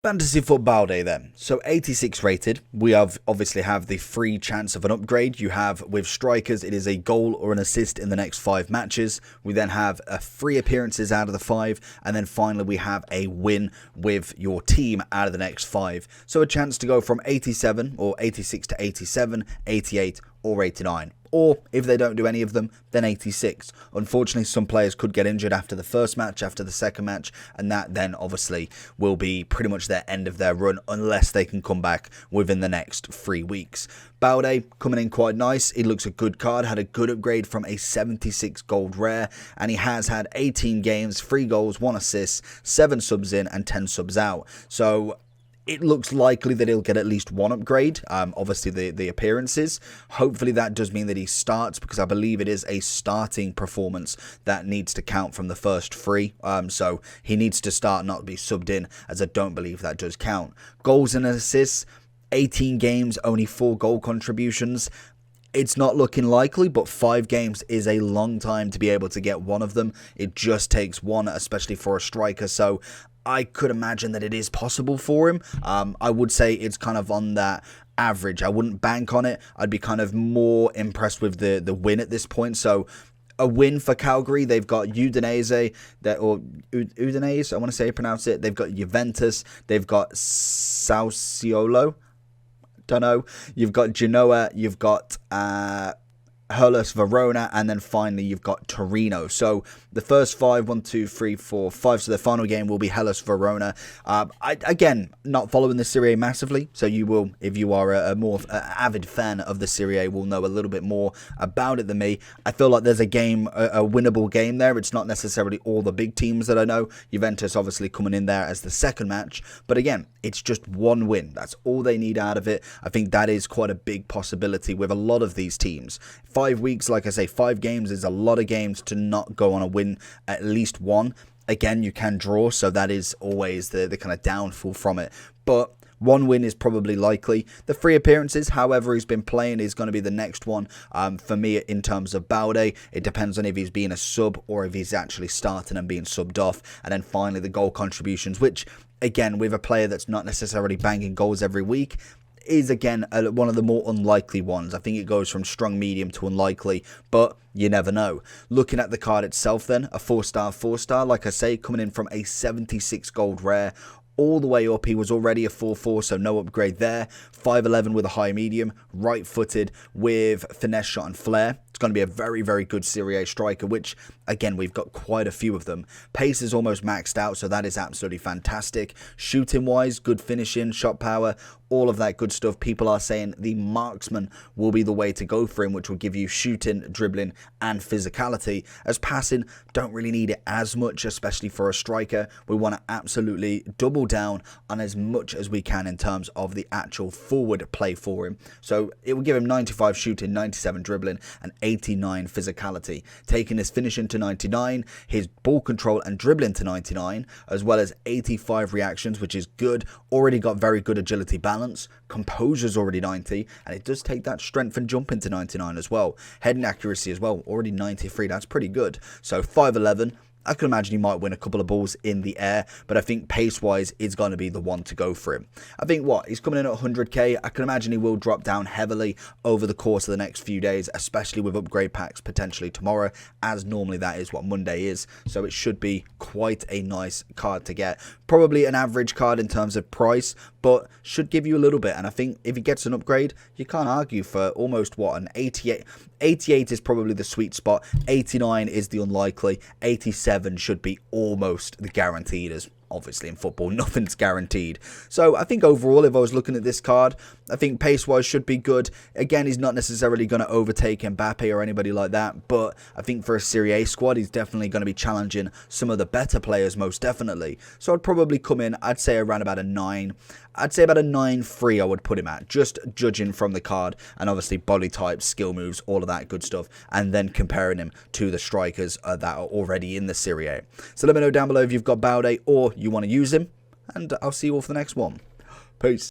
Fantasy Fut Balde then. So 86 rated. We obviously have the free chance of an upgrade. You have with strikers, it is a goal or an assist in the next 5 matches. We then have free appearances out of the 5, and then finally we have a win with your team out of the next 5. So a chance to go from 87 or 86 to 87, 88 or 89. Or if they don't do any of them, then 86. Unfortunately, some players could get injured after the first match, after the second match, and that then obviously will be pretty much their end of their run unless they can come back within the next 3 weeks. Balde coming in quite nice. He looks a good card, had a good upgrade from a 76 gold rare, and he has had 18 games, 3 goals, 1 assist, 7 subs in and 10 subs out. So it looks likely that he'll get at least 1 upgrade, obviously the appearances. Hopefully that does mean that he starts, because I believe it is a starting performance that needs to count from the first 3. So he needs to start, not be subbed in, as I don't believe that does count. Goals and assists, 18 games, only 4 goal contributions. It's not looking likely, but 5 games is a long time to be able to get 1 of them. It just takes 1, especially for a striker. So I could imagine that it is possible for him. I would say it's kind of on that average. I wouldn't bank on it. I'd be kind of more impressed with the win at this point. So a win for Calgary. They've got Udinese, or Udinese, I want to say pronounce it. They've got Juventus. They've got Sassuolo. Don't know. You've got Genoa. You've got Hellas Verona, and then finally you've got Torino. So the first 5, 1, 2, 3, 4, 5. So the final game will be Hellas Verona. Again, not following the Serie A massively, so you will, if you are a more avid fan of the Serie A, will know a little bit more about it than me. I feel like there's a winnable game there. It's not necessarily all the big teams that I know. Juventus obviously coming in there as the second match, but again, it's just 1 win. That's all they need out of it. I think that is quite a big possibility with a lot of these teams. 5 weeks, like I say, 5 games is a lot of games to not go on a win at least 1. Again, you can draw, so that is always the kind of downfall from it. But 1 win is probably likely. The free appearances, however he's been playing, is going to be the next one for me in terms of Balde. It depends on if he's being a sub or if he's actually starting and being subbed off. And then finally the goal contributions, which again, with a player that's not necessarily banging goals every week, is again one of the more unlikely ones. I think it goes from strong, medium to unlikely, but you never know. Looking at the card itself then, a 4-star, 4-star, like I say, coming in from a 76 gold rare all the way up. He was already a 4-4, so no upgrade there. 5'11 with a high medium, right-footed with finesse shot and flair. It's going to be a very, very good Serie A striker, which, again, we've got quite a few of them. Pace is almost maxed out, so that is absolutely fantastic. Shooting-wise, good finishing, shot power, all of that good stuff. People are saying the marksman will be the way to go for him, which will give you shooting, dribbling, and physicality. As passing, don't really need it as much, especially for a striker. We want to absolutely double down on as much as we can in terms of the actual forward play for him. So it will give him 95 shooting, 97 dribbling, and 89 physicality. Taking his finishing to 99, his ball control and dribbling to 99, as well as 85 reactions, which is good. Already got very good agility balance. Composure's already 90, and it does take that strength and jumping to 99 as well. Heading accuracy as well, already 93. That's pretty good. So 5'11". I can imagine he might win a couple of balls in the air, but I think pace-wise is going to be the one to go for him. I think he's coming in at 100k. I can imagine he will drop down heavily over the course of the next few days, especially with upgrade packs potentially tomorrow, as normally that is what Monday is. So it should be quite a nice card to get. Probably an average card in terms of price, but should give you a little bit. And I think if he gets an upgrade, you can't argue for almost an 88. 88 is probably the sweet spot. 89 is the unlikely. 87 should be almost the guaranteed, as obviously in football nothing's guaranteed. So I think overall, if I was looking at this card, I think pace-wise should be good. Again, he's not necessarily going to overtake Mbappe or anybody like that, but I think for a Serie A squad, he's definitely going to be challenging some of the better players, most definitely. So I'd probably come in, I'd say around about a 9. I'd say about a 9.3 I would put him at, just judging from the card and obviously body types, skill moves, all of that good stuff, and then comparing him to the strikers that are already in the Serie A. So let me know down below if you've got Balde or you want to use him, and I'll see you all for the next one. Peace.